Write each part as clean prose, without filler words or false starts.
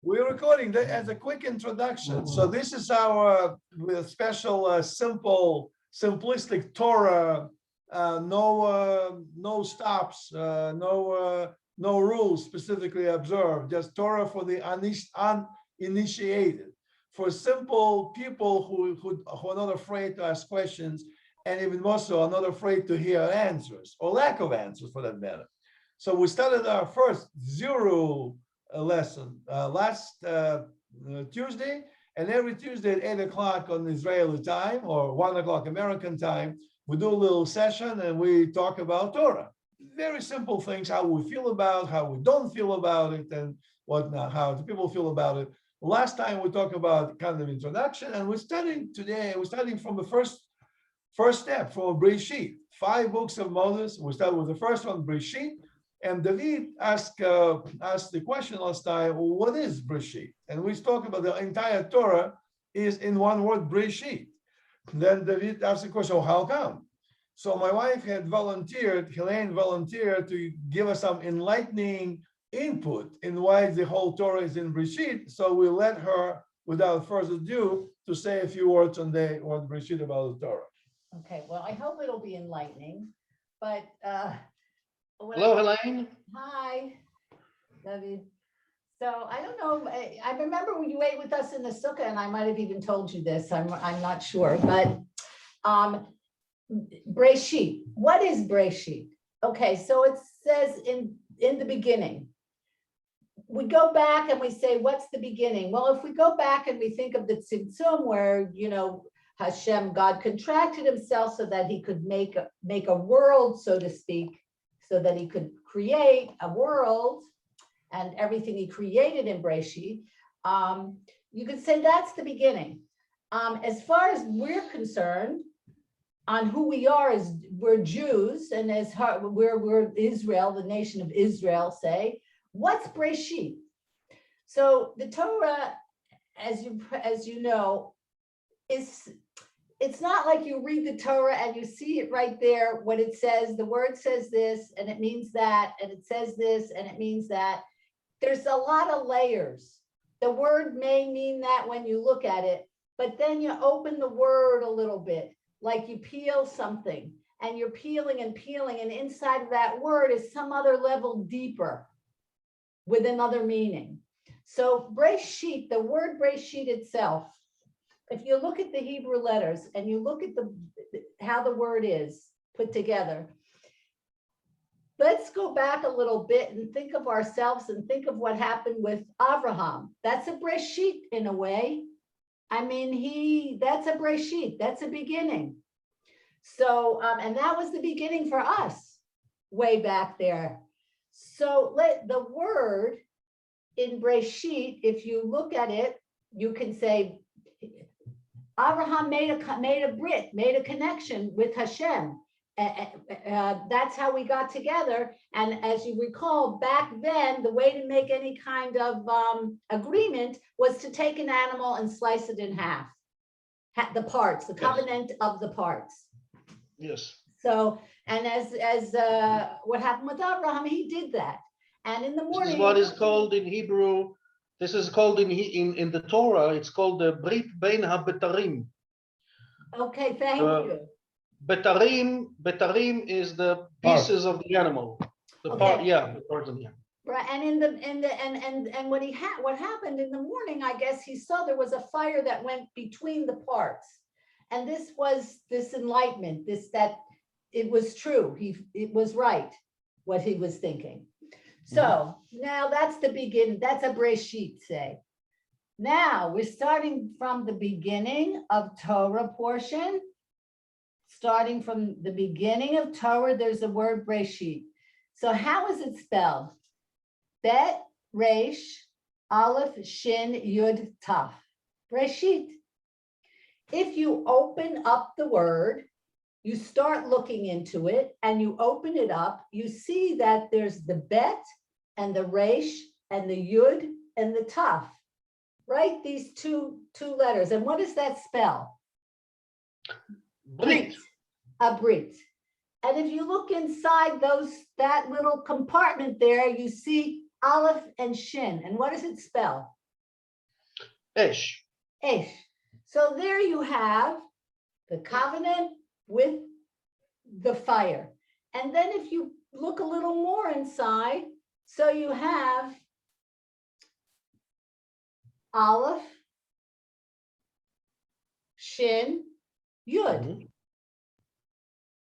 We're recording that as a quick introduction. So this is our special, simple, simplistic Torah. No stops, no rules specifically observed. Just Torah for the uninitiated, for simple people who are not afraid to ask questions, and even more so, are not afraid to hear answers or lack of answers for that matter. So we started our first zero lesson last Tuesday, and every Tuesday at 8 o'clock on Israeli time or 1 o'clock American time, we do a little session and we talk about Torah. Very simple things, how we feel about, how we don't feel about it, and whatnot, how the people feel about it. Last time we talked about kind of introduction, and we're studying today, we're studying from the first step from Breshit, 5 books of Moses. We start with the first one, Breshit. And David asked the question last time, well, what is Breshit? And we spoke about the entire Torah is in one word, Breshit. Then David asked the question, well, how come? So my wife had volunteered, Helene volunteered to give us some enlightening input in why the whole Torah is in Breshit. So we let her, without further ado, to say a few words on the word Breshit about the Torah. Okay, well, I hope it'll be enlightening, but hello, Helene. Hi, David. So I don't know. I remember when you ate with us in the sukkah, and I might have even told you this. I'm not sure, but Breshit. What is Breshit? Okay, so it says in the beginning. We go back and we say, what's the beginning? Well, if we go back and we think of the Tzimtzum, where Hashem, God contracted himself so that he could make a world, so to speak, so that he could create a world and everything he created in Breshit. You could say that's the beginning. As far as we're concerned, on who we are, is we're Jews, and we're Israel, the nation of Israel, say, what's Breshit? So the Torah, as you know, it's not like you read the Torah and you see it right there, what it says, the word says this, and it means that, and it says this, and it means that. There's a lot of layers. The word may mean that when you look at it, but then you open the word a little bit, like you peel something, and you're peeling and peeling, and inside of that word is some other level deeper with another meaning. So Breshit, the word Breshit itself, if you look at the Hebrew letters and you look at how the word is put together, let's go back a little bit and think of ourselves and think of what happened with Abraham. That's a Breshit in a way. I mean, that's a Breshit, that's a beginning. So, and that was the beginning for us way back there. So the word in Breshit, if you look at it, you can say, Abraham made a connection with Hashem. That's how we got together. And as you recall, back then, the way to make any kind of agreement was to take an animal and slice it in half. The parts, the covenant of the parts. Yes. So, and as what happened with Abraham, he did that. And in the morning, this is what is called in Hebrew. This is called in the Torah. It's called the Brit Bein HaBetarim. Okay, thank you. Betarim is the pieces of the animal. The part, yeah, the parts of the animal. Right, and what happened in the morning, I guess he saw there was a fire that went between the parts, and this was this enlightenment, that it was true. It was right what he was thinking. So now that's the beginning. That's a Breshit, say. Now we're starting from the beginning of Torah portion. Starting from the beginning of Torah, there's a word Breshit. So how is it spelled? Bet, Resh, Aleph, Shin, Yud, Taf. Breshit. If you open up the word, you start looking into it and you open it up, you see that there's the Bet and the Resh and the Yud and the Taf, right? These two letters. And what does that spell? Brit. A Brit. And if you look inside that little compartment there, you see Aleph and Shin. And what does it spell? Esh. Esh. So there you have the covenant with the fire. And then if you look a little more inside, so you have Aleph, Shin, Yud. Mhm.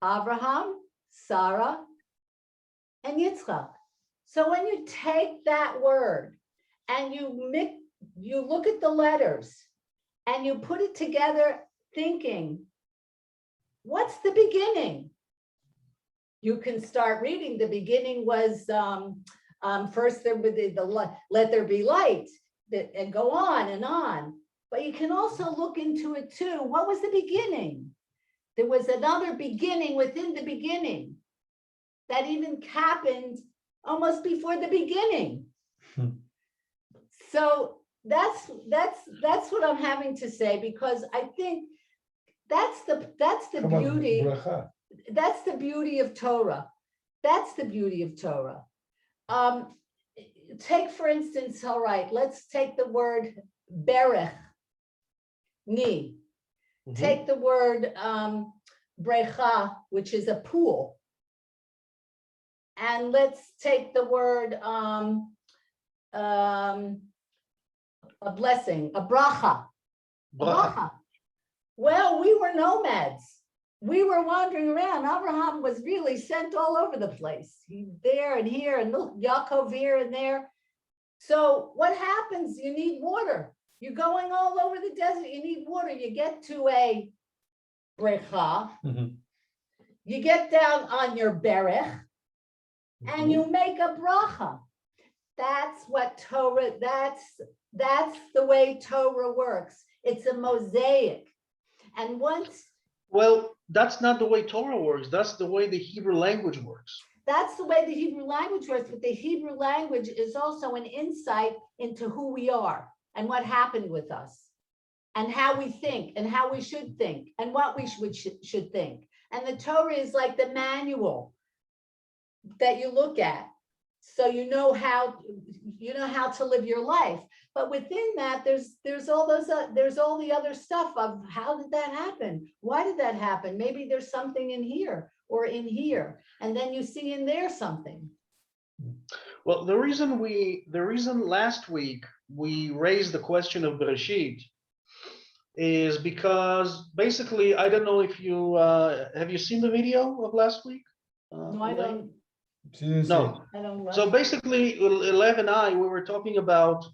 Abraham, Sarah, and Yitzchak. So when you take that word and you look at the letters and you put it together thinking, what's the beginning? You can start reading. The beginning was first there would the let there be light, and go on and on. But you can also look into it too. What was the beginning? There was another beginning within the beginning that even happened almost before the beginning. So that's what I'm having to say, because I think that's the beauty. That's the beauty of Torah. That's the beauty of Torah. Take, for instance, all right, let's take the word berech, ni. Take the word brecha, which is a pool. And let's take the word a blessing, a bracha. Bracha. Well, we were nomads. We were wandering around. Abraham was really sent all over the place. He there and here, and look, Yaakov here and there. So what happens? You need water. You're going all over the desert. You need water. You get to a brecha. You get down on your berech, and you make a bracha. That's what Torah, that's the way Torah works. It's a mosaic. And once... Well, that's not the way Torah works. That's the way the Hebrew language works. That's the way the Hebrew language works, but the Hebrew language is also an insight into who we are and what happened with us and how we think and how we should think and what we should think. And the Torah is like the manual that you look at, so you know how to live your life. But within that, there's all the other stuff of how did that happen? Why did that happen? Maybe there's something in here or in here, and then you see in there something. Well, the reason last week we raised the question of Bereshit is because basically, I don't know if you have you seen the video of last week? No, I don't. No. I don't know. So basically, Lev and I, we were talking about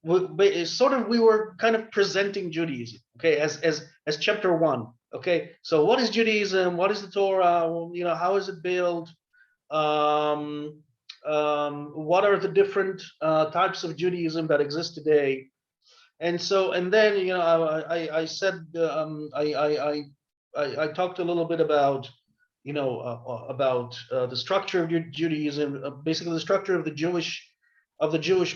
we were kind of presenting Judaism, okay, as chapter 1. Okay, so what is Judaism? What is the Torah? You know, how is it built? What are the different types of Judaism that exist today? And then, you know, I said, I talked a little bit about, you know, about the structure of Judaism, basically the structure of the Jewish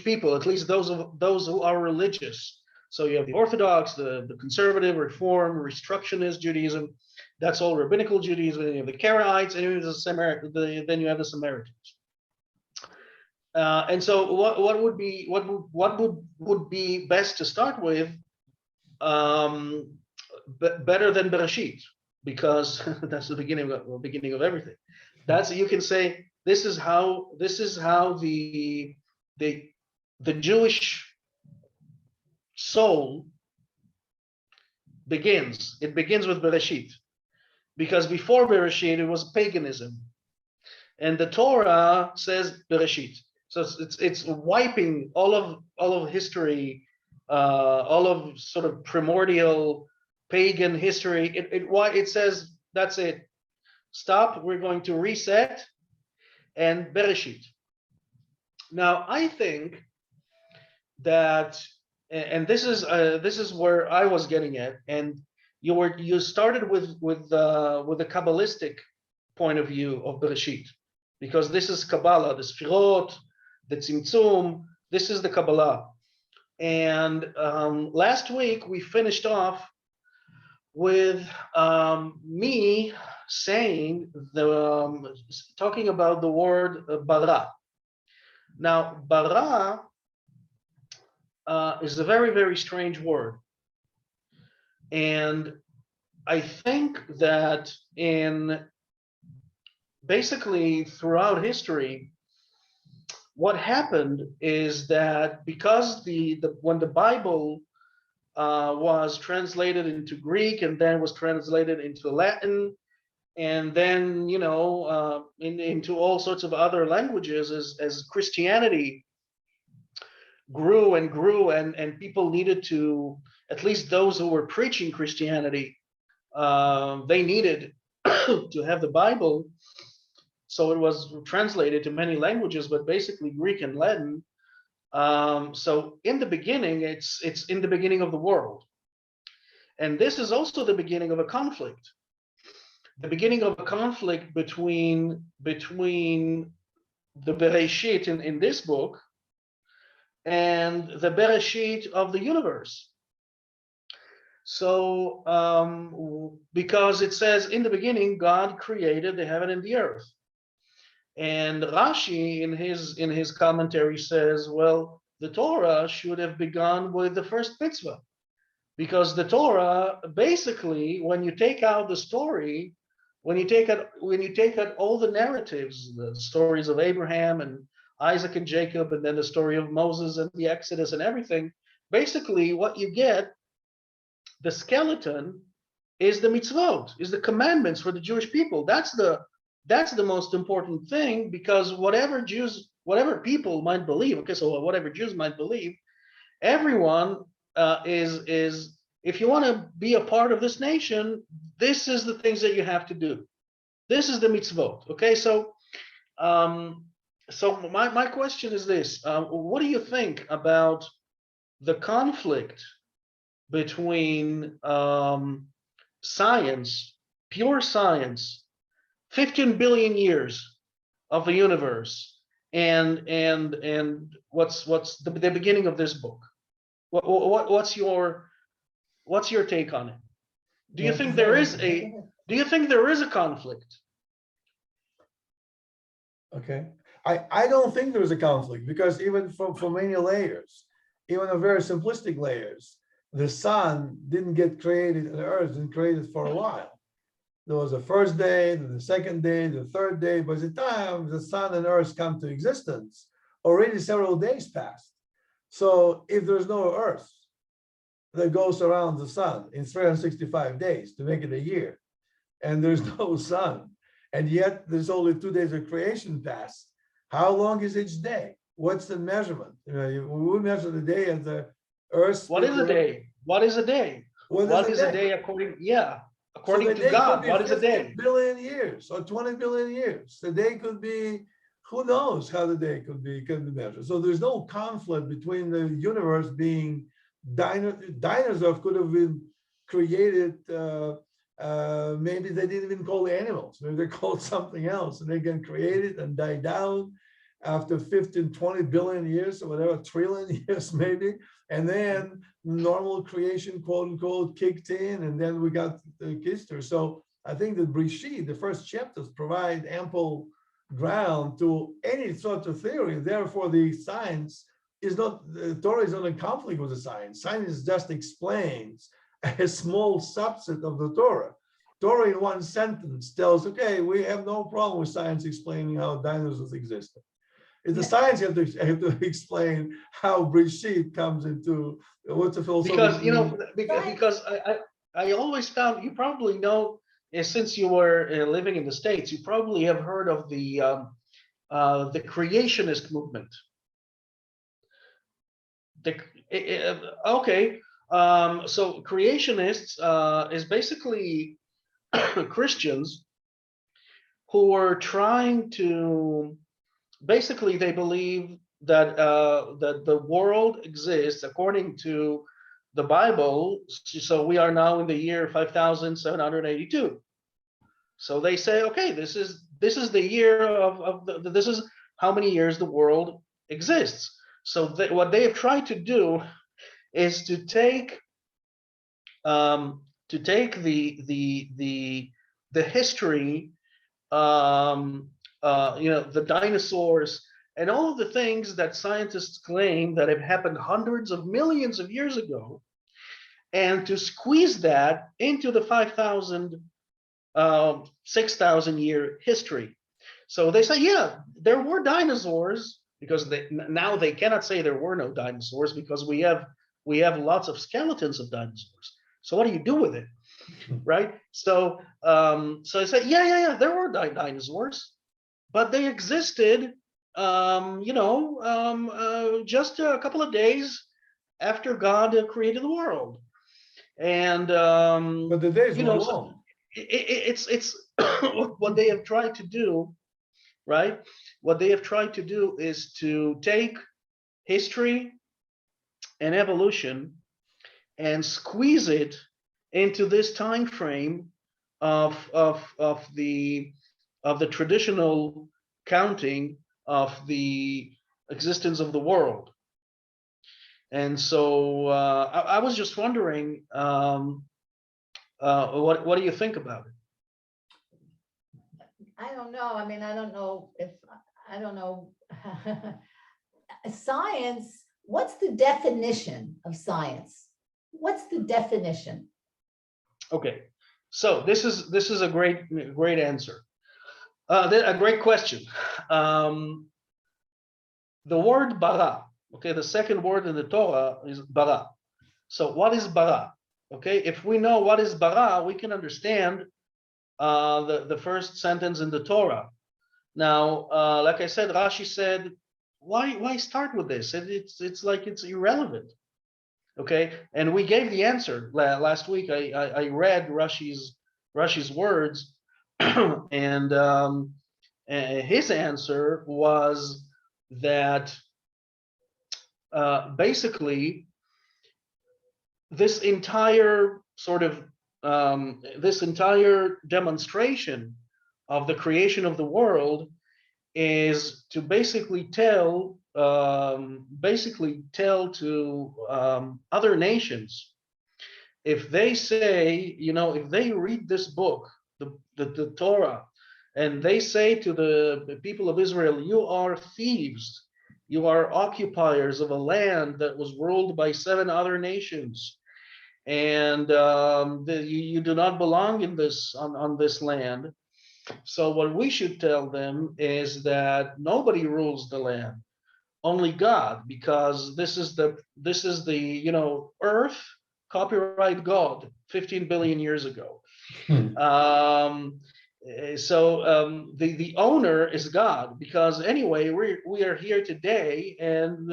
people, at least those who are religious. So you have the Orthodox, the conservative, Reform, Restructionist Judaism. That's all rabbinical Judaism. And you have the Karaites, and then you have the Samaritans. And so what would be best to start with, better than Bereshit, because that's the beginning of everything. That's, you can say, this is how the Jewish soul begins. It begins with Bereshit, because before Bereshit it was paganism, and the Torah says Bereshit. So it's wiping all of history, all of sort of primordial pagan history. It says that's it. Stop. We're going to reset and Bereshit. Now I think that, and this is where I was getting at, and you started with the Kabbalistic point of view of Bereshit, because this is Kabbalah, the Sfirot, the Tzimtzum, this is the Kabbalah. And last week we finished off with me saying talking about the word bara. Now bara is a very, very strange word. And I think that in basically throughout history, what happened is that because when the Bible was translated into Greek and then was translated into Latin, and then into all sorts of other languages, as Christianity grew and grew, and people needed to, at least those who were preaching Christianity, they needed to have the Bible. So it was translated to many languages, but basically Greek and Latin. So in the beginning, it's in the beginning of the world. And this is also the beginning of a conflict. The beginning of a conflict between the Bereshit in this book and the Bereshit of the universe. So because it says in the beginning, God created the heaven and the earth. And Rashi in his commentary says, well, the Torah should have begun with the first mitzvah, because the Torah basically, when you take out the story, when you take out all the narratives, the stories of Abraham and Isaac and Jacob, and then the story of Moses and the Exodus and everything, basically what you get, the skeleton, is the mitzvot, is the commandments for the Jewish people. That's the most important thing, because whatever people might believe, okay, so whatever Jews might believe, everyone is if you want to be a part of this nation, this is the things that you have to do. This is the mitzvot. Okay, so my question is this: what do you think about the conflict between science, pure science, 15 billion years of the universe, and what's the beginning of this book? What's your take on it? Do you think there is a conflict? Okay, I don't think there's a conflict, because even for many layers, even a very simplistic layers, the sun didn't get created, and the earth didn't created for a while. There was a first day, then the second day, the third day. By the time the sun and earth come to existence, already several days passed. So if there's no earth that goes around the sun in 365 days to make it a year, and there's no sun, and yet there's only 2 days of creation passed, how long is each day? What's the measurement? We measure the day as the earth. What is a day? What is a day? What is a day according? Yeah. According to God, what is a day? Billion years or 20 billion years. The day could be, who knows how the day could be measured. So there's no conflict between the universe being dinosaurs could have been created. Maybe they didn't even call animals. Maybe they called something else, and they get created and die down after 15, 20 billion years or whatever, trillion years maybe. And then normal creation, quote unquote, kicked in, and then we got the history. So I think that Breshit, the first chapters, provide ample ground to any sort of theory. Therefore, the science is not, the Torah is not in conflict with the science. Science just explains a small subset of the Torah. Torah in one sentence tells, okay, we have no problem with science explaining how dinosaurs existed. It's the science you have to explain how Breshit comes into what's the philosophy. Because I always found, you probably know, since you were living in the States, you probably have heard of the creationist movement. So creationists is basically Christians who were trying to, basically they believe that that the world exists according to the Bible. So we are now in the year 5782. So they say, okay, this is the year of this is how many years the world exists. So what they have tried to do is to take the history, the dinosaurs and all of the things that scientists claim that have happened hundreds of millions of years ago, and to squeeze that into the 5,000, 6,000 year history. So they say, yeah, there were dinosaurs, because now they cannot say there were no dinosaurs because we have lots of skeletons of dinosaurs. So what do you do with it, right? So so I said, yeah, there were dinosaurs, but they existed, just a couple of days after God created the world, and But the days were so long. it's what they have tried to do, right? What they have tried to do is to take history and evolution and squeeze it into this time frame of the traditional counting of the existence of the world. And so I was just wondering, what do you think about it? I don't know. I mean, I don't know. Science, what's the definition of science? What's the definition? Okay, so this is a great answer. A great question. The word bara, okay, the second word in the Torah is bara. So what is bara? Okay, if we know what is bara, we can understand the first sentence in the Torah. Now, like I said, Rashi said, why start with this? It's like it's irrelevant. Okay, and we gave the answer last week. I read Rashi's words, and his answer was that basically this entire sort of this entire demonstration of the creation of the world is to basically tell to other nations, if they say, if they read this book, the Torah, and they say to the people of Israel, you are thieves, you are occupiers of a land that was ruled by 7 other nations, and you do not belong in this on this land. So what we should tell them is that nobody rules the land, only God, because this is the earth copyright God 15 billion years ago. So the owner is God, because anyway we are here today, and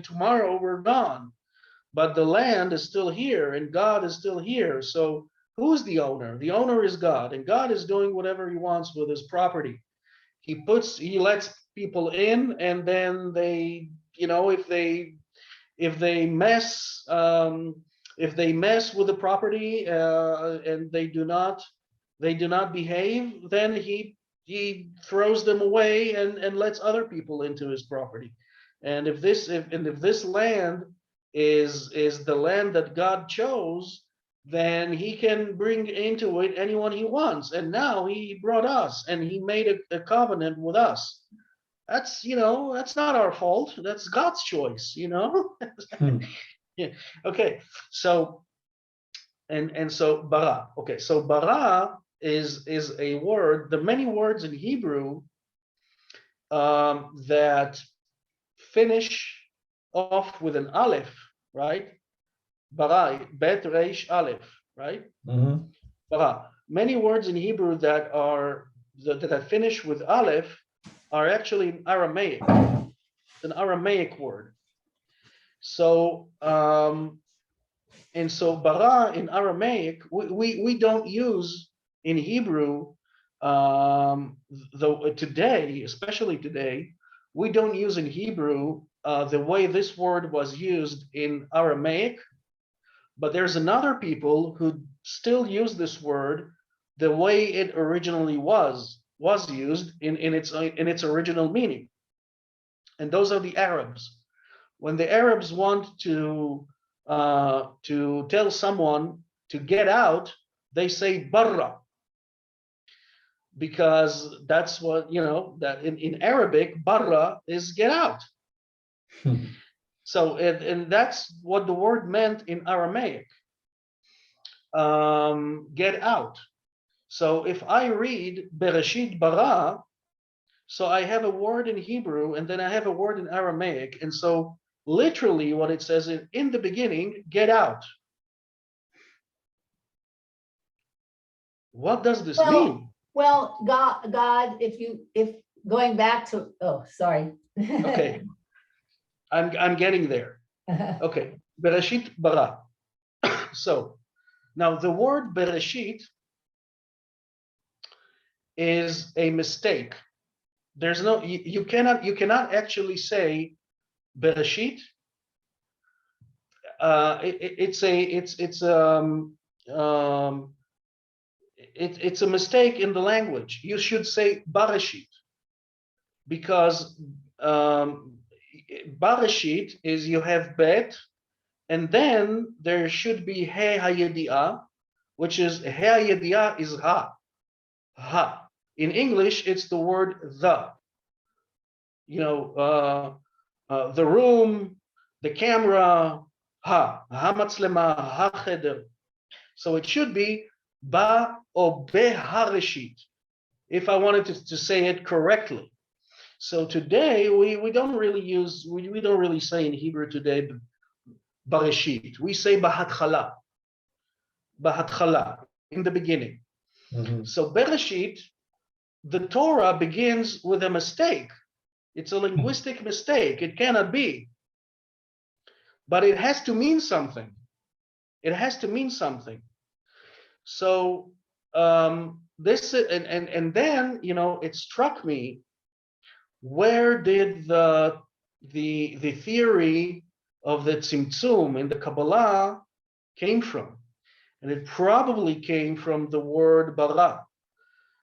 tomorrow we're gone, but the land is still here and God is still here. So who's the owner? The owner is God, and God is doing whatever he wants with his property. He lets people in, and then they, if they mess with the property, and they do not behave, then he throws them away and lets other people into his property. And if this land is the land that God chose, then he can bring into it anyone he wants. And now he brought us, and he made a covenant with us. That's that's not our fault. That's God's choice. Yeah. Okay. So so bara. Okay. So bara is a word. The many words in Hebrew that finish off with an aleph, right? Bara, bet reish aleph, right? Mhm. Bara. Many words in Hebrew that finish with aleph are actually in Aramaic. It's an Aramaic word. So and so bara in Aramaic, we don't use in Hebrew, though today, especially today, we don't use in Hebrew the way this word was used in Aramaic. But there's another people who still use this word the way it originally was used in its original meaning. And those are the Arabs. When the Arabs want to tell someone to get out, they say barra. because that's what, that in Arabic, barra is get out. So, and that's what the word meant in Aramaic, get out. So if I read Bereshit bara, so I have a word in Hebrew and then I have a word in Aramaic. And so literally what it says is, in the beginning, get out. What does this mean? Well, God, if going back to, oh, sorry. Okay, I'm getting there. Okay, Bereshit bara. So now the word Bereshit is a mistake. There's no, you cannot actually say Bereshit. It's a mistake in the language. You should say Barashit, because Barashit is you have bet, and then there should be He Hayediah, which is He Hayediah is ha. In English, it's the word the. The room, the camera, hamatzlema, hacheder. So it should be ba or behareshit, if I wanted to say it correctly. So today we don't really say in Hebrew today bareshit. We say bahatchala, in the beginning. So bereshit, the Torah begins with a mistake. It's a linguistic mistake. It cannot be. But it has to mean something. It has to mean something. So this and then it struck me, where did the theory of the tzimtzum in the Kabbalah came from? And it probably came from the word bara,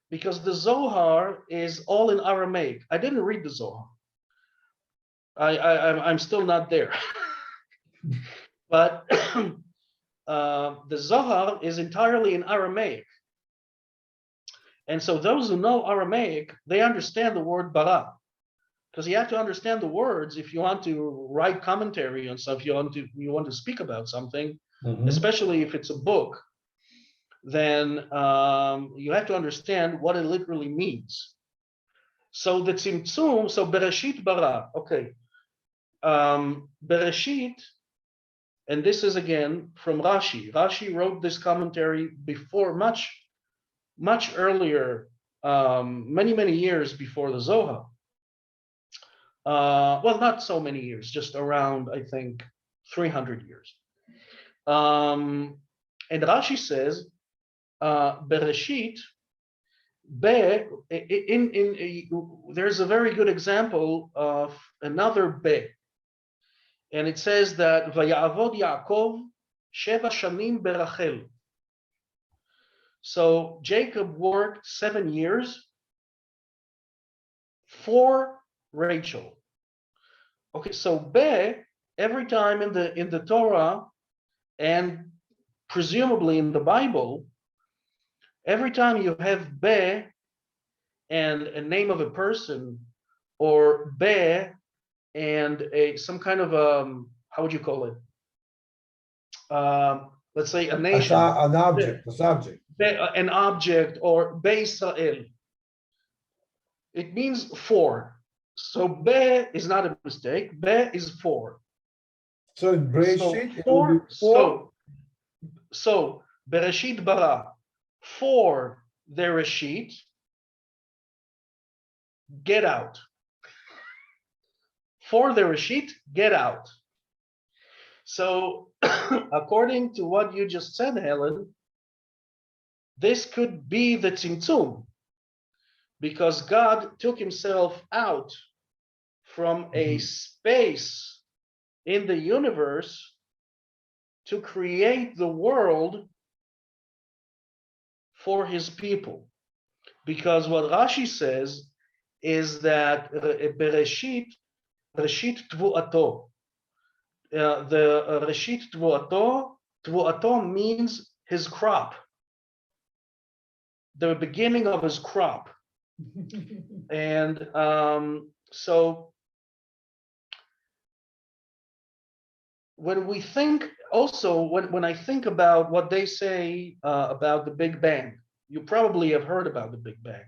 because the Zohar is all in Aramaic. I didn't read the Zohar. I'm still not there. But the Zohar is entirely in Aramaic. And so those who know Aramaic, they understand the word bara, because you have to understand the words if you want to write commentary on stuff, you want to speak about something, especially if it's a book, then you have to understand what it literally means. So the tzimtzum, so Bereshit bara, okay. Bereshit, and this is again from Rashi. Rashi wrote this commentary before, much earlier, many years before the Zohar. Well, not so many years, just around, I think, 300 years. And Rashi says, Bereshit, there's a very good example of another be. And it says that Vayavod Yaakov Sheva Shanim Berachel. So Jacob worked 7 years for Rachel. Okay, so be, every time in the Torah and presumably in the Bible, every time you have be and a name of a person, or be and some kind of how would you call it? Let's say a nation, an object, a subject, an object, or Be Israel. It means for. So be is not a mistake. Be is for. so in Bereshit, it will be so Bereshit bara, for the Reshit, get out. For the Reshit, get out. So according to what you just said, Helen, this could be the tzimtzum, because God took himself out from a space in the universe to create the world for his people. Because what Rashi says is that Bereshit, Reshit Tvu'ato. The Reshit Tvu'ato means his crop. the beginning of his crop. And so when we think also, when I think about what they say about the Big Bang, you probably have heard about the Big Bang.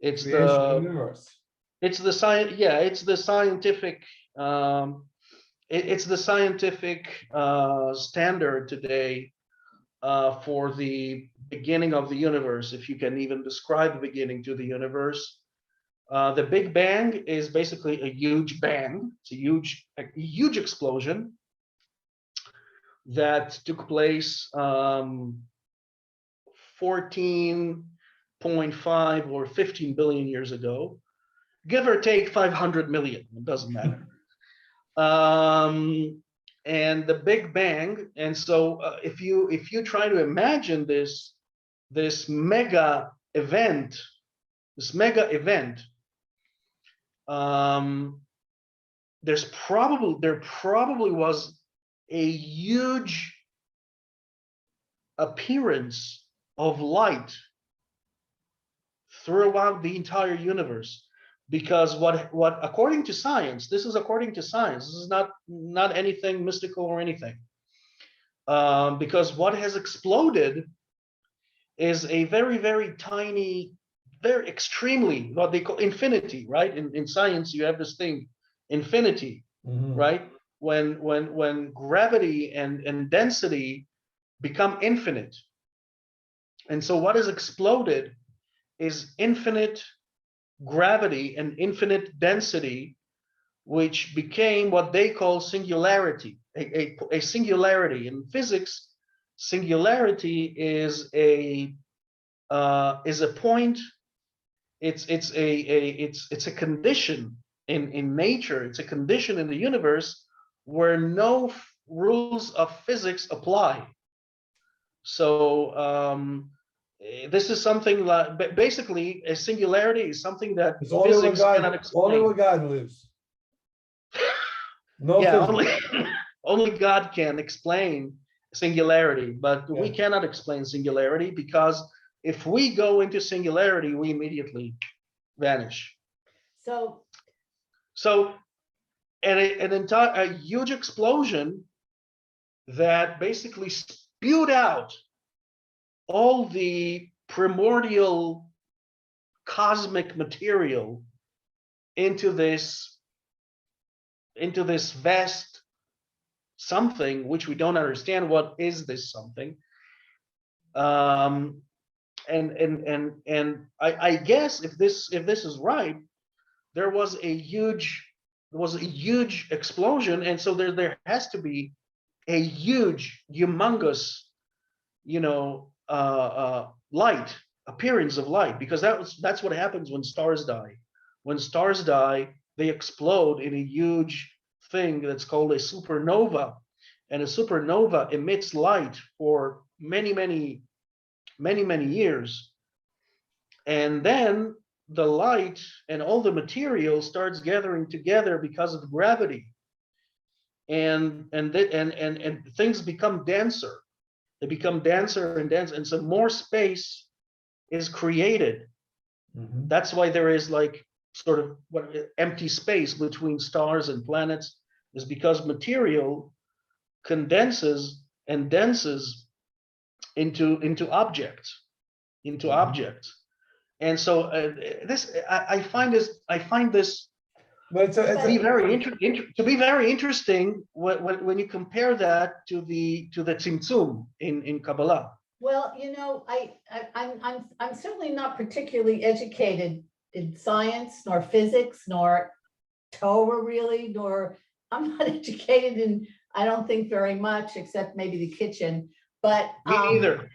It's Creation of the the universe. it's the science, yeah, it's the scientific it's the scientific standard today for the beginning of the universe, if you can even describe the beginning to the universe. The Big Bang is basically a huge bang. It's a huge explosion that took place 14.5 or 15 billion years ago, give or take 500 million. It doesn't matter. And the Big Bang. And so, if you try to imagine this mega event, there probably was a huge appearance of light throughout the entire universe, because what according to science, this is not anything mystical or anything, because what has exploded is a very tiny, very extremely, what they call infinity, right? In science, you have this thing, infinity, right? When gravity and density become infinite. And so what has exploded is infinite gravity and infinite density, which became what they call singularity, a singularity. In physics, singularity is a point. It's a condition in nature. It's a condition in the universe where no rules of physics apply. So this is something like, basically, a singularity is something that It's only where physics cannot God, only where explain. God lives. No Yeah, physics. only God can explain singularity, but we Yeah. cannot explain singularity, because if we go into singularity, we immediately vanish. So, So, a huge explosion that basically spewed out all the primordial cosmic material into this vast something, which we don't understand what is this something. And I guess if this is right, there was a huge explosion, and so there has to be a huge, humongous, light, appearance of light, because that's what happens when stars die. When stars die, they explode in a huge thing that's called a supernova, and a supernova emits light for many years, and then the light and all the material starts gathering together because of gravity, and things become denser. They become denser and denser, and so more space is created. That's why there is like sort of empty space between stars and planets, is because material condenses and denses into objects. And so I find this But to be very interesting when you compare that to the tzimtzum in Kabbalah. well, I'm certainly not particularly educated in science, nor physics, nor Torah really, nor I'm not educated in, I don't think very much, except maybe the kitchen, but Me neither.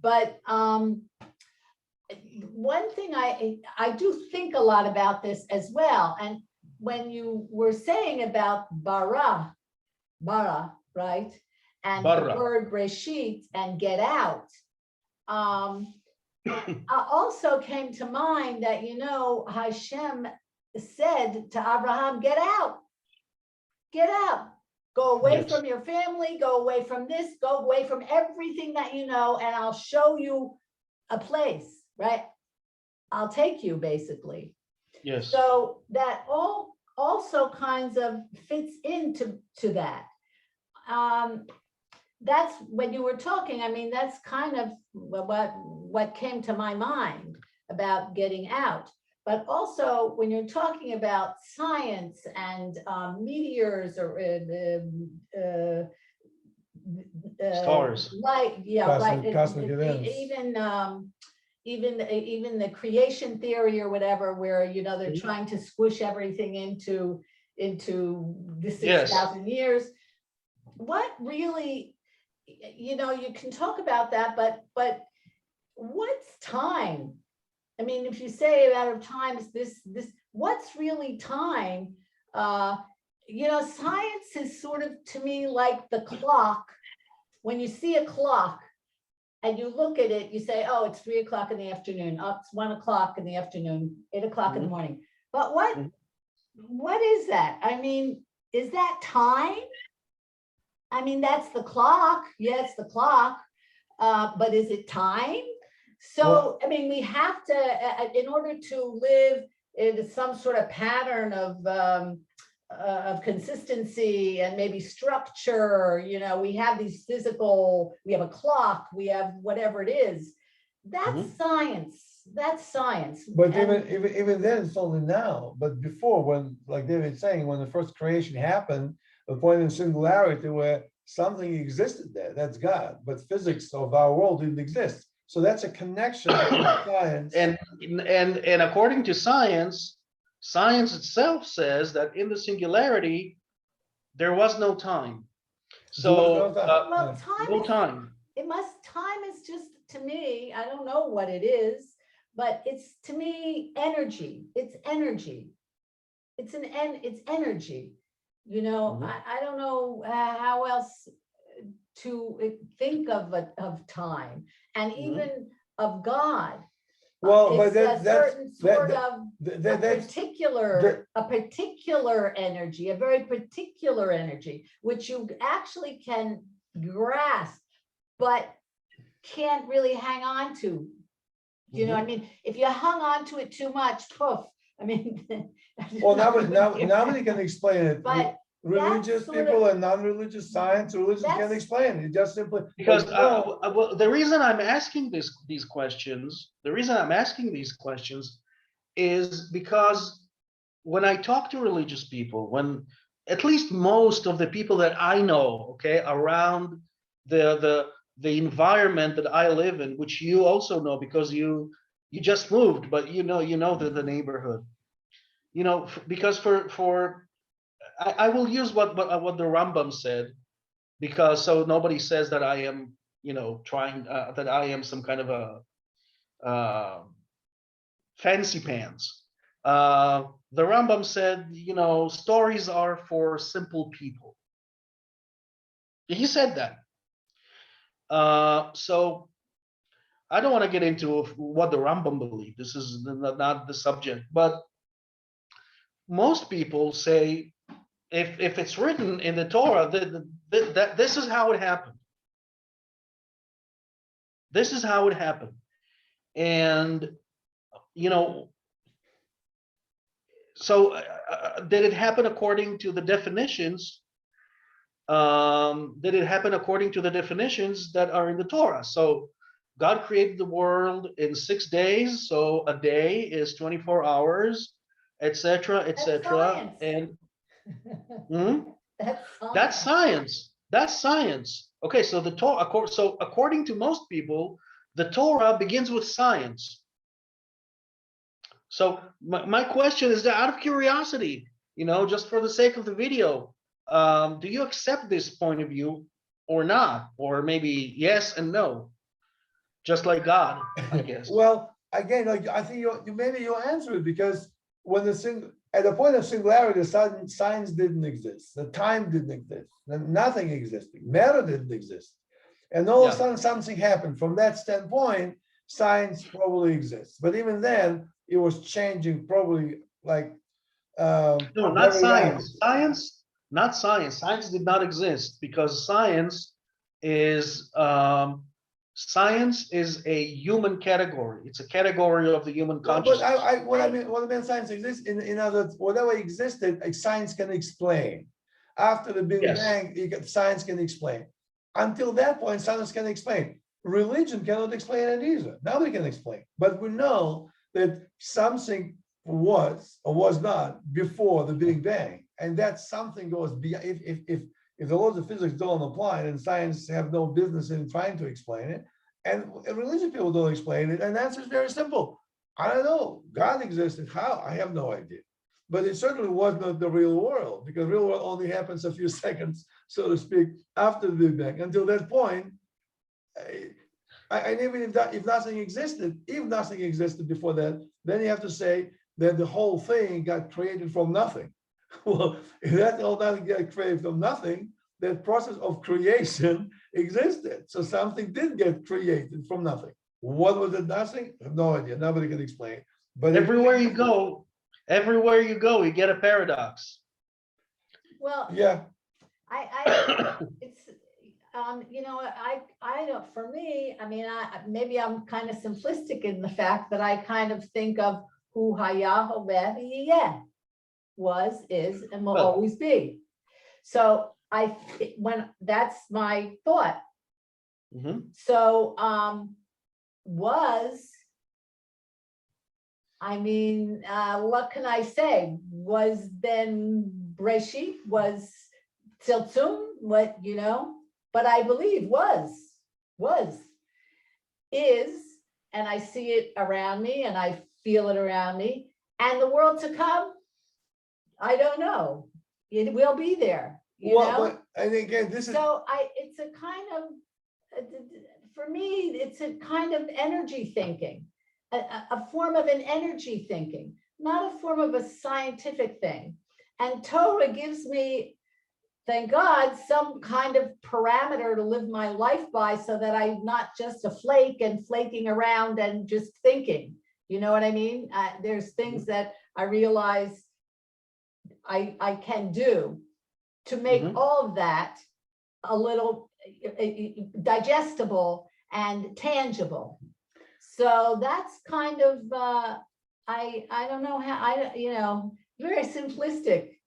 but one thing I do think a lot about this as well. And when you were saying about bara, right? And the Bara. word Breshit and get out, also came to mind that, Hashem said to Abraham, get out, Go away Yes. from your family, go away from this, go away from everything that you know, and I'll show you a place, right? I'll take you basically. Yes. So that all also kinds of fits into that. That's when you were talking, I mean, that's kind of what came to my mind about getting out. But also when you're talking about science and meteors or Stars. light, yeah, Cosmic- cosmic events. even the creation theory or whatever, where they're Mhm. trying to squish everything into the Yes. 6,000 years. What really, you can talk about that, but what's time? I mean, if you say out of time is this, what's really time? Science is sort of, to me, like the clock. When you see a clock and you look at it, you say, oh, it's 3 o'clock in the afternoon. Oh, it's 1 o'clock in the afternoon, 8 o'clock in the morning. But what is that? I mean, is that time? I mean, that's the clock. Yes, the clock. But is it time? So, I mean, we have to, in order to live in some sort of pattern of consistency and maybe structure, we have these we have a clock, we have whatever it is. That's science. That's science. But even then, it's only now. But before, when, like David's saying, when the first creation happened, the point in singularity where something existed there, that's God. But physics of our world didn't exist. So that's a connection with science. And according to science, science itself says that in the singularity, there was no time. So well, time no time. Time is just, to me, I don't know what it is, but it's, to me, energy. It's energy. It's energy. I don't know how else to think of time, and even of God. Well, but it's a certain sort of that's a particular energy, a very particular energy, which you actually can grasp, but can't really hang on to. You know what I mean? If you hung on to it too much, poof. I mean, well, nobody can explain it. But religious people and non-religious science, religious can't explain it. It just simply because well, the reason I'm asking these questions is because when I talk to religious people, when at least most of the people that I know, okay, around the environment that I live in, which you also know because you just moved, but you know the neighborhood, because I will use what the Rambam said, because so nobody says that I am trying that I am some kind of a fancy pants. The Rambam said, stories are for simple people. He said that. So I don't want to get into what the Rambam believed. This is not the subject, but most people say, if it's written in the Torah, that this is how it happened. This is how it happened. And, so did it happen according to the definitions? Did it happen according to the definitions that are in the Torah? So God created the world in 6 days. So a day is 24 hours, etc., etc. And that's science. That's science. Okay, so the Torah. So according to most people, the Torah begins with science. So my question is, out of curiosity, just for the sake of the video, do you accept this point of view or not? Or maybe yes and no, just like God, I guess. Well, again, I think maybe you'll answer it, because when at the point of singularity, science didn't exist, the time didn't exist, nothing existed, matter didn't exist, and all of a sudden something happened. From that standpoint, science probably exists, but even then, it was changing probably like no, not science. not science. Science did not exist because science is a human category. It's a category of the human Well, but consciousness. what I mean science exists, in other words, whatever existed, science can explain. After the Big Yes. Bang, science can explain. Until that point, science can explain. Religion cannot explain it either. Nobody can explain. But we know that something was or was not before the Big Bang, and that something goes beyond. If the laws of physics don't apply, then science have no business in trying to explain it, and religious people don't explain it. And the answer is very simple. I don't know. God existed. How? I have no idea. But it certainly was not the real world, because real world only happens a few seconds, so to speak, after the Big Bang. Until that point, and even if nothing existed, before that, then you have to say that the whole thing got created from nothing. Well, if that all doesn't get created from nothing, that process of creation existed. So something did get created from nothing. What was it? Nothing? I have no idea. Nobody can explain. But everywhere you go, you get a paradox. Well, yeah, it's, you know, I don't, for me, I mean, maybe I'm kind of simplistic in the fact that I kind of think of who haya hoveh v'yeh, was, is, and will Well, always be. So when that's my thought. mhm. So, was, I mean, what can I say? Was then Breshit, was Tziltzum, what, you know, but I believe was, is, and I see it around me and I feel it around me, and the world to come, I don't know. It will be there, you know? well, and again, this is So it's a kind of, for me, it's a kind of energy thinking, a form of an energy thinking, not a form of a scientific thing. And Torah gives me, thank God, some kind of parameter to live my life by, so that I'm not just a flake and flaking around and just thinking. You know what I mean? There's things that I realize I can do to make all of that a little digestible and tangible. So that's kind of, I don't know how, you know, very simplistic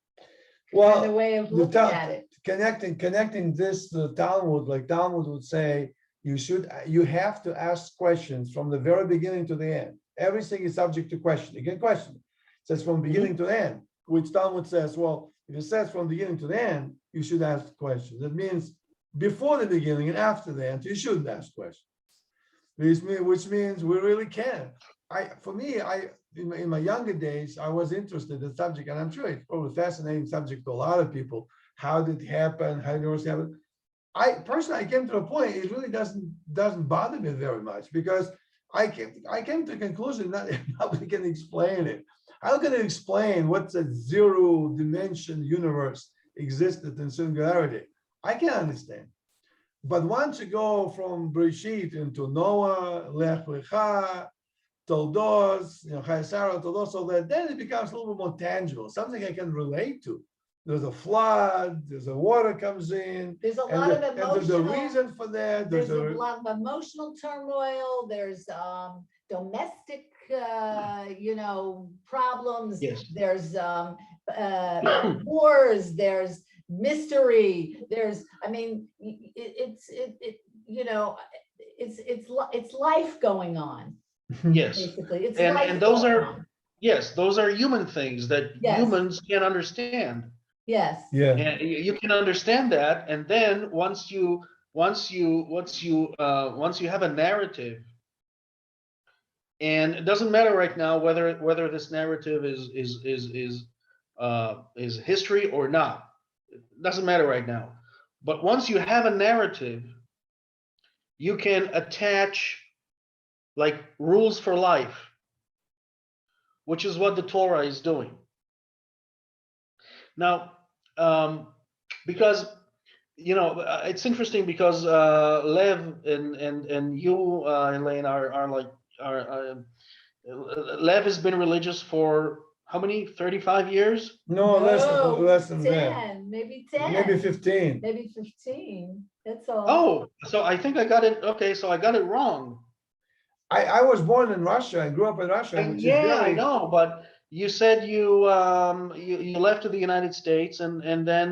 kind of way of looking at it. connecting this to the Talmud, like Talmud would say, you have to ask questions from the very beginning to the end. Everything is subject to question. You can question. It says from beginning to end, which Talmud says, well, if it says from beginning to the end, you should ask questions. That means before the beginning and after the end, you shouldn't ask questions. Which means we really can. In my younger days, I was interested in the subject, and I'm sure it's probably a fascinating subject to a lot of people. How did it happen? How did it happen? I personally, I came to a point, it really doesn't bother me very much, because I came to the conclusion that nobody can explain it. How can you explain what's a zero dimension universe existed in singularity? I can't understand. But once you go from Breshit into Noah, Lech Lecha, Toldos, Chayei Sarah, Toldos, so that then it becomes a little bit more tangible, something I can relate to. There's a flood, there's a water comes in. There's a lot of emotional. And there's a reason for that. There's a lot of emotional turmoil. There's domestic, you know, problems. Yes. There's wars. There's mystery. There's, I mean, you know, it's life going on. Yes. Basically, it's And life those going are, on. yes, those are human things that humans can understand. Yes. Yeah. And you can understand that, and then once you have a narrative, and it doesn't matter right now whether this narrative is history or not. It doesn't matter right now. But once you have a narrative, you can attach like rules for life, which is what the Torah is doing. Now, because you know, it's interesting because Lev and you, Elaine, are Lev has been religious for how many, 35 years? No, No, less than that. 10, maybe 10. Maybe 15. Maybe 15, that's all. Oh, so I think I got it, okay, so I got it wrong. I was born in Russia. I grew up in Russia, which is Yeah, I very. know, but you said you left to the United States and then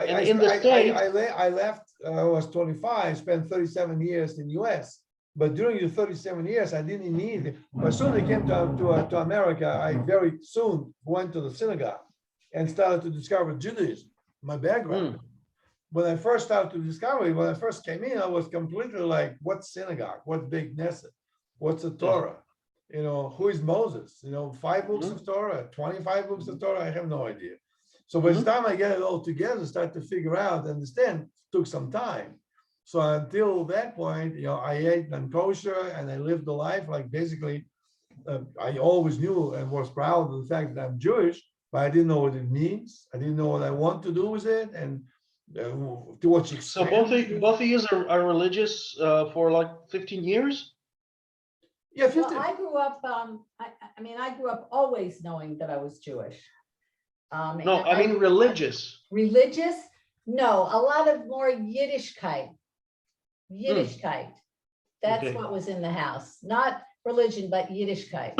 and in the States. I left, I was 25, spent 37 years in US. But during the 37 years, I didn't need, as soon as I came to America, I very soon went to the synagogue and started to discover Judaism, my background. When I first started to discover it, when I first came in, I was completely like, what's synagogue? What's big Knesset? What's the Torah? You know, who is Moses? You know, 5 books of Torah, 25 books of Torah, I have no idea. So by the time I get it all together, start to figure out, understand, took some time. So until that point, you know, I ate non-kosher and I lived a life like basically, I always knew and was proud of the fact that I'm Jewish, but I didn't know what it means. I didn't know what I want to do with it and to what extent. So both of you are religious for like 15 years? Yeah, Well, 50. I grew up, I mean, I grew up always knowing that I was Jewish. No, and I mean religious. Religious? No, a lot of more Yiddishkeit. Yiddishkeit. That's Okay. what was in the house, not religion, but Yiddishkeit.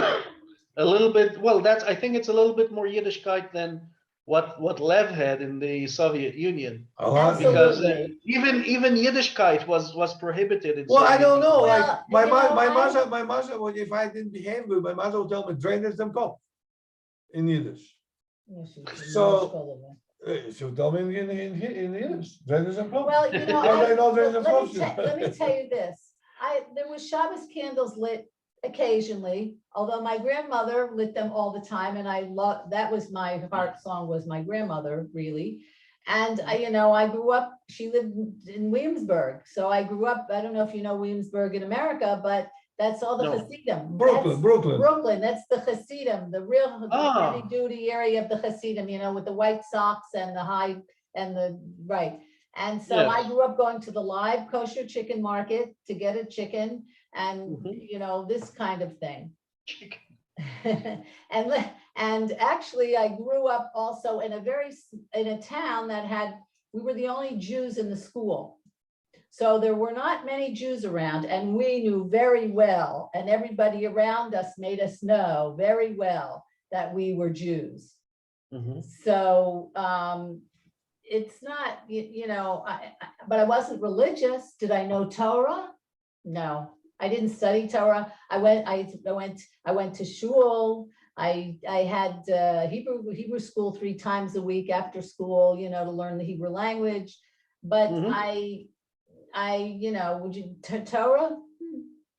A little bit, well, that's, I think it's a little bit more Yiddishkeit than what Lev had in the Soviet Union. A lot. Because Absolutely. even Yiddishkeit was prohibited in Well, I Soviet don't know. Union. Like Well, my mother, well, if I didn't behave good, my mother would tell me, drain them cough in Yiddish. So she'll tell me in Yiddish, drain them cough. Well, you know, How do I know there's a let function? me tell you this. There was Shabbos candles lit occasionally, although my grandmother lit them all the time, and I love, that was my heart song, was my grandmother, really. And you know, I grew up, she lived in Williamsburg, so I grew up, I don't know if you know Williamsburg in America, but that's all the No. Hasidim. Brooklyn, Brooklyn. Brooklyn, that's the Hasidim, the real Ah. heavy duty area of the Hasidim, you know, with the white socks and the high and the, right. And so I Yes. grew up going to the live kosher chicken market to get a chicken and, you know, this kind of thing. And actually I grew up also in a town that had, we were the only Jews in the school. So there were not many Jews around, and we knew very well, and everybody around us made us know very well that we were Jews. So it's not, you know, but I wasn't religious. Did I know Torah? No, I didn't study Torah. I went to shul. I had Hebrew school 3 times a week after school, you know, to learn the Hebrew language. But I, you know, would you Torah?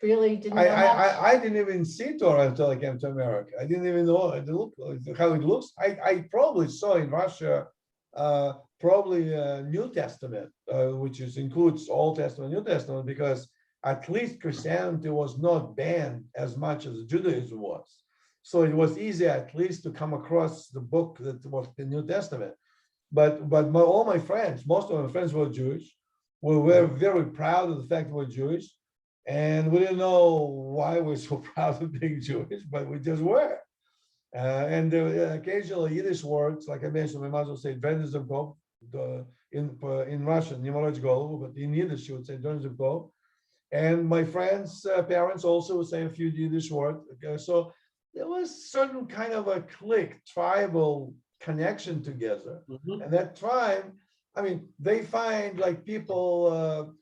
Really didn't know much. I didn't even see Torah until I came to America. I didn't even know how it looks. I probably saw in Russia probably New Testament, which includes Old Testament, New Testament, because at least Christianity was not banned as much as Judaism was. So it was easy at least to come across the book that was the New Testament. But all my friends, most of my friends were Jewish. We were very proud of the fact we're Jewish. And we didn't know why we're so proud of being Jewish, but we just were. And occasionally Yiddish words, like I mentioned, my mother would say, in Russian, but in Yiddish, she would say, and my friends' parents also would say a few Yiddish words. Okay? So there was certain kind of a clique, tribal connection together. And that tribe, I mean, they find like people,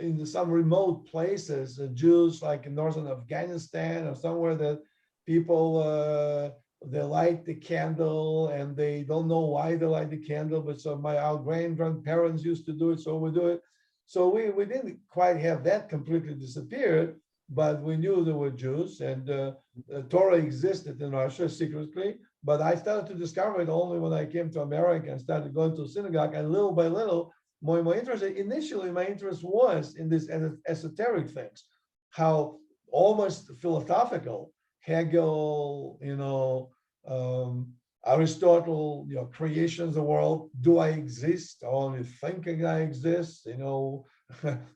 in some remote places, Jews like in northern Afghanistan or somewhere, that people, they light the candle and they don't know why they light the candle, but so our grandparents used to do it, so we do it. So we didn't quite have that completely disappeared, but we knew there were Jews, and Torah existed in Russia secretly. But I started to discover it only when I came to America and started going to synagogue, and little by little, more interested. Initially, my interest was in this esoteric things, how almost philosophical, Hegel, you know, Aristotle, you know, creation of the world. Do I exist? Only thinking I exist, you know,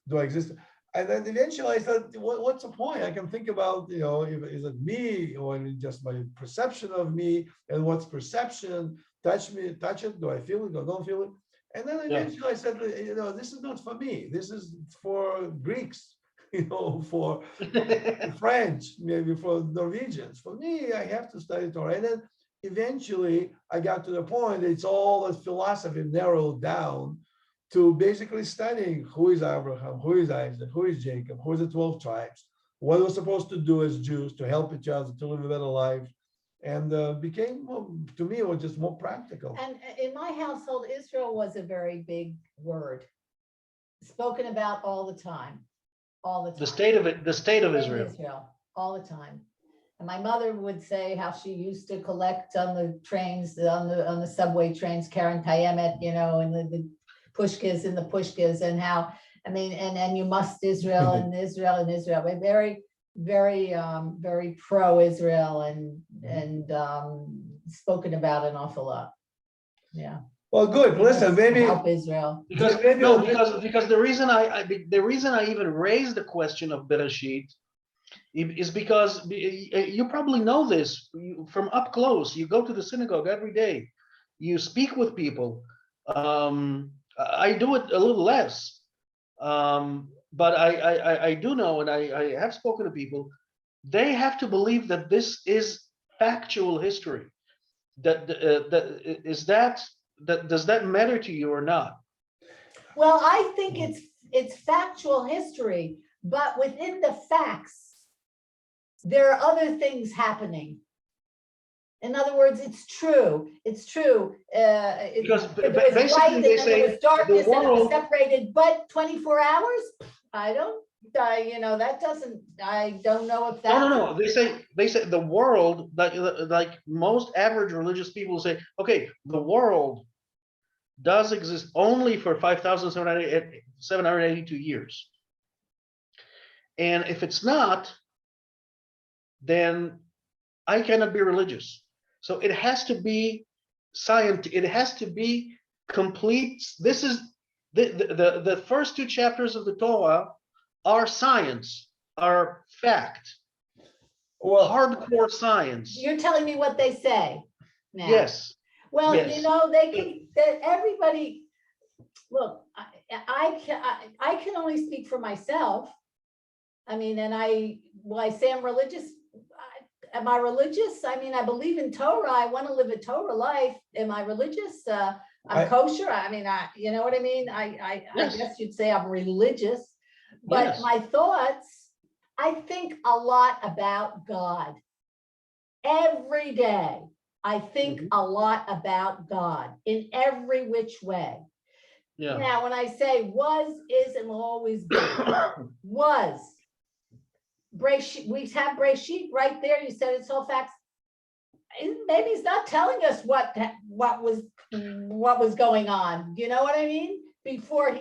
do I exist? And then eventually I thought, what's the point? I can think about, is it me or just my perception of me, and what's perception? Touch me, touch it. Do I feel it or don't feel it? And then eventually I said, this is not for me. This is for Greeks, for French, maybe for Norwegians. For me, I have to study Torah. And then eventually I got to the point, it's all the philosophy narrowed down to basically studying who is Abraham, who is Isaac, who is Jacob, who is the 12 tribes, what we're supposed to do as Jews to help each other to live a better life. And became, to me, it was just more practical. And in my household, Israel was a very big word, spoken about all the time, all the time. The state of Israel. All the time. And my mother would say how she used to collect on the trains, on the subway trains, Karen Kayemet, and the pushkas and the pushkas, and how, and you must Israel and Israel and Israel. We're very, very, very pro-Israel and spoken about an awful lot. Yeah. Well, good. Listen, maybe help Israel. Because the reason I even raised the question of Bereshit is because you probably know this from up close. You go to the synagogue every day. You speak with people. I do it a little less, but I do know, and I have spoken to people. They have to believe that this is factual history. Does that matter to you or not? Well, I think it's factual history, but within the facts, there are other things happening. In other words, it's true. It's true. Because there was basically light, they and then say there was darkness, the and it was world, separated, but 24 hours? I don't, that doesn't, I don't know if that. no. They say the world, like most average religious people say, okay, the world does exist only for 5,782 years. And if it's not, then I cannot be religious. So it has to be science. It has to be complete. This is the first two chapters of the Torah are science, are fact, hardcore science. You're telling me what they say now. Yes. Well, yes. they can. Everybody. Look, I can only speak for myself. And I say I'm religious. Am I religious? I believe in Torah. I want to live a Torah life. Am I religious? I'm kosher. you know what I mean? I guess you'd say I'm religious. But Yes. my thoughts, I think a lot about God. Every day, I think a lot about God in every which way. Yeah. Now, when I say was, is, and will always be, was. Breshit, we have Breshit right there. You said it's all facts. Maybe he's not telling us what was going on. You know what I mean? Before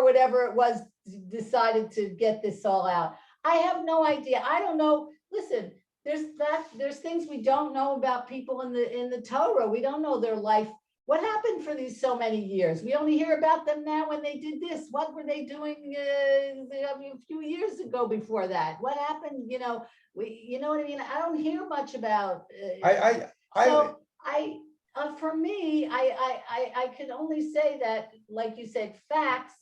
whatever it was decided to get this all out. I have no idea. I don't know. Listen, there's things we don't know about people in the Torah. We don't know their life. What happened for these so many years? We only hear about them now when they did this. What were they doing a few years ago before that? What happened? You know what I mean? I don't hear much about. For me, I can only say that, like you said, facts.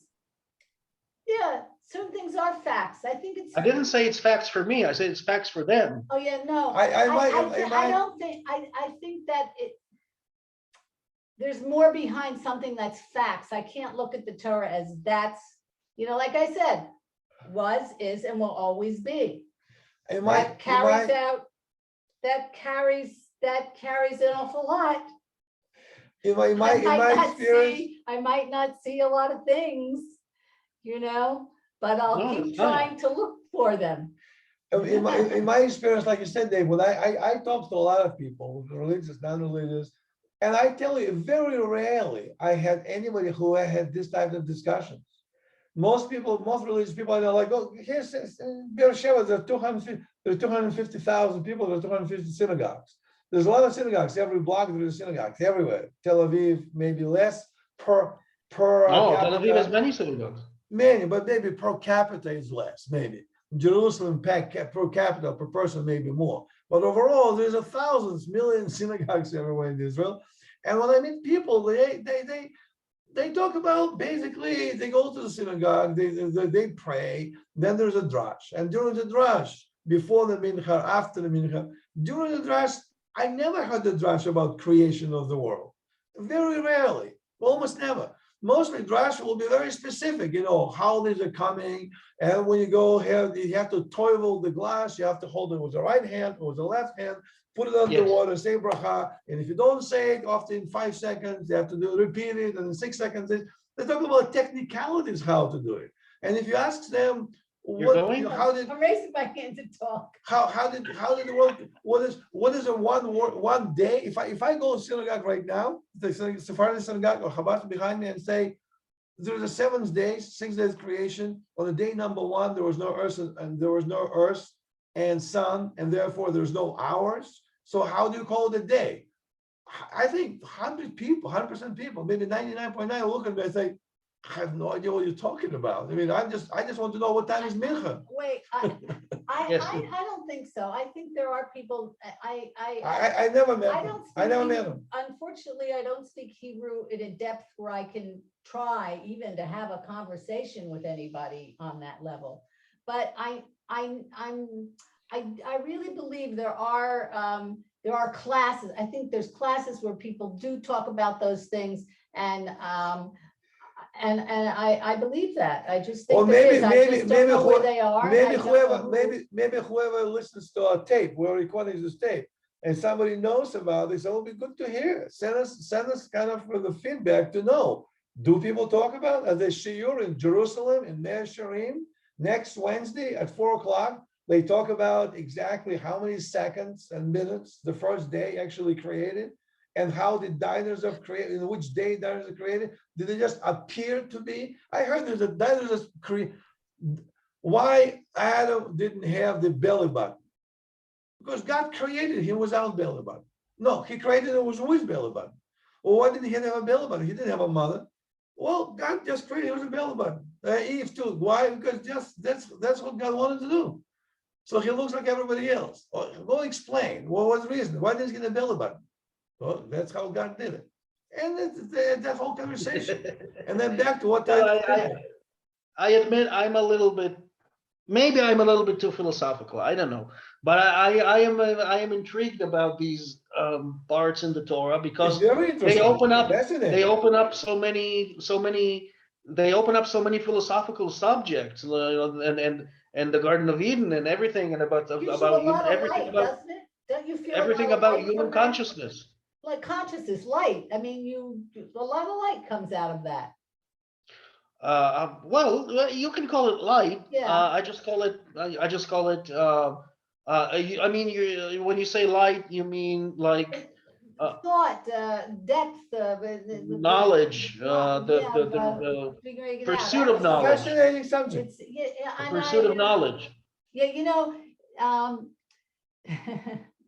Yeah, certain things are facts. I think it's. I didn't say it's facts for me. I said it's facts for them. Oh yeah, no. I think that there's more behind something that's facts. I can't look at the Torah as that's, like I said, was, is, and will always be. That carries an awful lot. In my experience, I might not see a lot of things, but I'll keep trying to look for them. In my experience, like you said, Dave, when I talk to a lot of people, religious, non-religious, and I tell you, very rarely I had anybody who had this type of discussions. Most religious people, they're like, oh, here's Beersheba, there are 250,000 people, there are 250 synagogues. There's a lot of synagogues, every block there's synagogues everywhere. Tel Aviv, maybe less per Tel Aviv has many synagogues. Many, but maybe per capita is less, maybe. Jerusalem per capita per person maybe more. But overall, there's thousands, millions synagogues everywhere in Israel. And when I meet people, they talk about basically they go to the synagogue, they pray, then there's a drash. And during the drash, before the mincha, after the mincha, during the drash, I never heard the drash about creation of the world. Very rarely, almost never. Mostly drash will be very specific, holidays are coming, and when you go here, you have to toivel the glass, you have to hold it with the right hand or with the left hand, put it under water, say bracha, and if you don't say it often in 5 seconds, you have to repeat it, and in 6 seconds, they talk about technicalities, how to do it. And if you ask them, how did I'm raising my hand to talk. how did the world, what is a one day? If I go to synagogue right now, the Sephardi synagogue or Chabad behind me, and say there's a 7 days, 6 days creation. On the day number 1, there was no earth and sun, and therefore there's no hours. So how do you call it a day? I think 100 people, 100% people, maybe 99.9 look at me and say, I have no idea what you're talking about. I mean, I just want to know what time is mincha. Wait, I don't think so. I think there are people, I never met I them. don't I never speak met them. Unfortunately, I don't speak Hebrew in a depth where I can try even to have a conversation with anybody on that level. But I really believe there are classes. I think there's classes where people do talk about those things, and I believe that. I just think Or there maybe is. I just don't know where they are. maybe I don't know maybe whoever listens to our tape, we're recording this tape, and somebody knows about this, it'll be good to hear. Send us kind of for the feedback to know. Do people talk about as a shiur in Jerusalem in Meir Sharim next Wednesday at 4 o'clock? They talk about exactly how many seconds and minutes the first day actually created, and how the diners are created, in which day diners are created. Did they just appear to be? I heard there's a diners create. Why Adam didn't have the belly button? Because God created him without belly button. No, he created him with belly button. Well, why didn't he have a belly button? He didn't have a mother. Well, God just created him with a belly button. Eve too. Why? Because that's what God wanted to do. So he looks like everybody else. Go explain. What was the reason? Why didn't he get a belly button? Well, that's how God did it. And that whole conversation. And then back to what I admit I'm a little bit, maybe I'm a little bit too philosophical. I don't know, but I am intrigued about these parts in the Torah because they open up so many philosophical subjects, and the Garden of Eden and everything, and about everything about doesn't it? Don't you feel everything about human consciousness. Like consciousness, light. I mean, a lot of light comes out of that. Well, you can call it light. Yeah. I just call it. I mean, when you say light, you mean like thought, depth, knowledge, the pursuit of knowledge. Fascinating subject. The pursuit of knowledge. Yeah,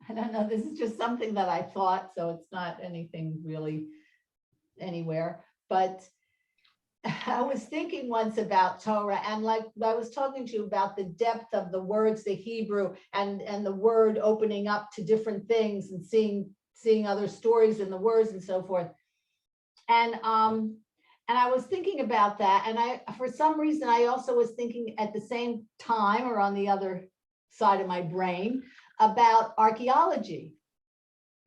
I don't know. This is just something that I thought, so it's not anything really anywhere. But I was thinking once about Torah, and like I was talking to you about the depth of the words, the Hebrew, and the word opening up to different things, and seeing other stories in the words and so forth. And I was thinking about that, and for some reason I also was thinking at the same time, or on the other side of my brain, about archaeology.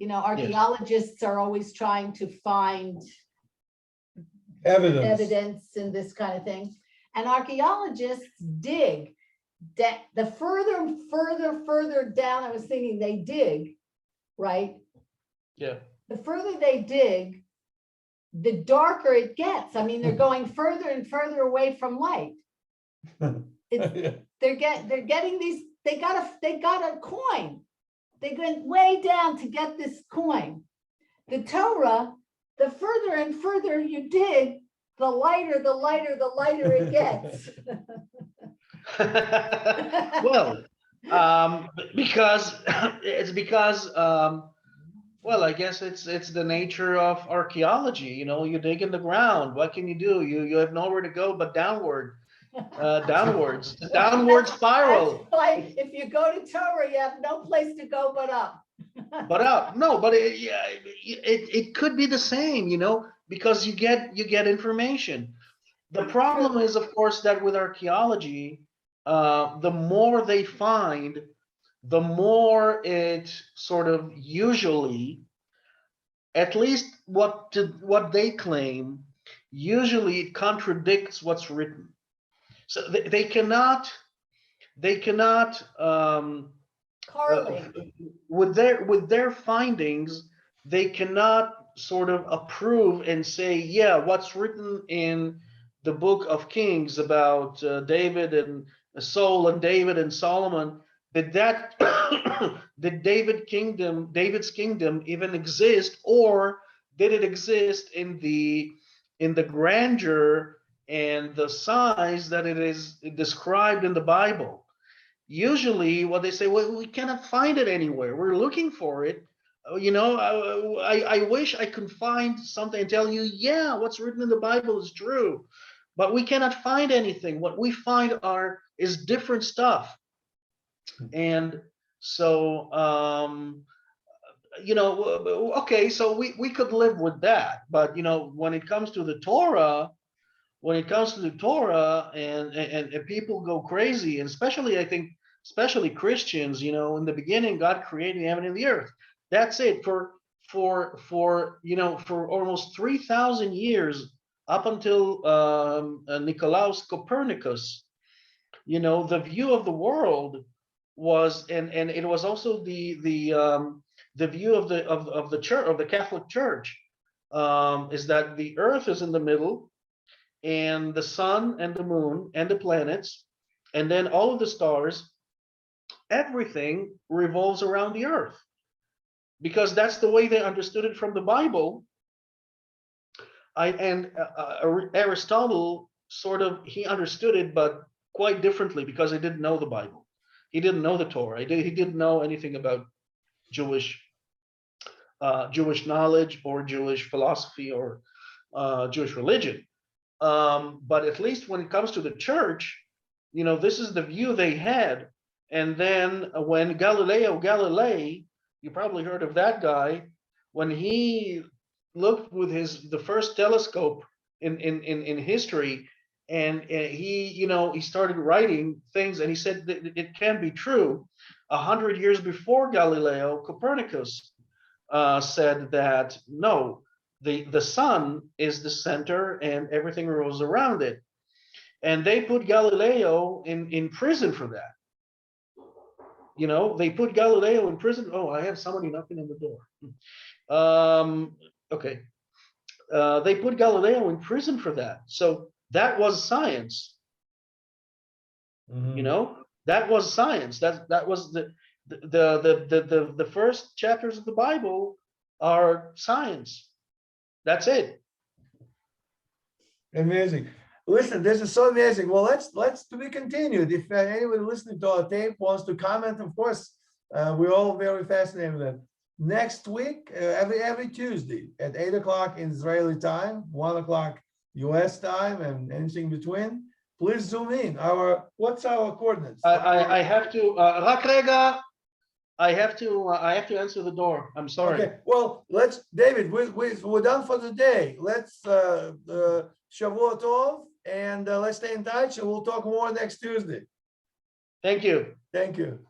Archaeologists are always trying to find evidence and this kind of thing. And archaeologists dig that the further down, I was thinking they dig, right? Yeah. The further they dig, the darker it gets. I mean, they're going further and further away from light. They're getting these. They got a coin. They went way down to get this coin. The Torah, the further and further you dig, the lighter it gets. Well, because well, I guess it's the nature of archaeology. You dig in the ground. What can you do? You have nowhere to go but downward. Downwards, the Well, downward that's spiral. why if you go to Torah, you have no place to go but up. But no, but yeah, it could be the same, because you get information. The problem is, of course, that with archaeology, the more they find, the more it sort of usually, at least what they claim, usually it contradicts what's written. So they cannot Correlate. with their findings, they cannot sort of approve and say, yeah, what's written in the book of Kings about David and Saul and David and Solomon, did that did David's kingdom even exist, or did it exist in the grandeur and the size that it is described in the Bible? Usually what they say, well, we cannot find it anywhere, we're looking for it. I wish I could find something and tell you, yeah, what's written in the Bible is true, but we cannot find anything. What we find is different stuff. And so okay, so we could live with that. But when it comes to the Torah, and people go crazy, and especially, I think, especially Christians, in the beginning, God created heaven and the earth. That's it. For almost 3,000 years, up until Nicolaus Copernicus, the view of the world was, and it was also the view of the church, of the Catholic Church, is that the earth is in the middle, and the sun and the moon and the planets, and then all of the stars, everything revolves around the earth, because that's the way they understood it from the Bible. Aristotle he understood it, but quite differently, because he didn't know the Bible. He didn't know the Torah. He didn't know anything about Jewish knowledge or Jewish philosophy or Jewish religion. But at least when it comes to the church, this is the view they had. And then when Galileo Galilei, you probably heard of that guy, when he looked with the first telescope in history, and he started writing things, and he said that it can be true. 100 years before Galileo, Copernicus said that no, the sun is the center and everything revolves around it. And they put Galileo in prison for that. They put Galileo in prison. Oh, I have somebody knocking on the door. Okay. They put Galileo in prison for that. So that was science. That was science. That was the first chapters of the Bible are science. That's it. Amazing. Listen, this is so amazing. Well, let's to be continued. If anyone listening to our tape wants to comment, of course, we're all very fascinated with it. Next week, every Tuesday at 8 o'clock in Israeli time, 1 o'clock US time, and anything between, please zoom in. What's our coordinates? I have to I have to answer the door. I'm sorry. Okay, well, David, we're done for the day. Let's Shavua Tov, and let's stay in touch, and we'll talk more next Tuesday. Thank you. Thank you.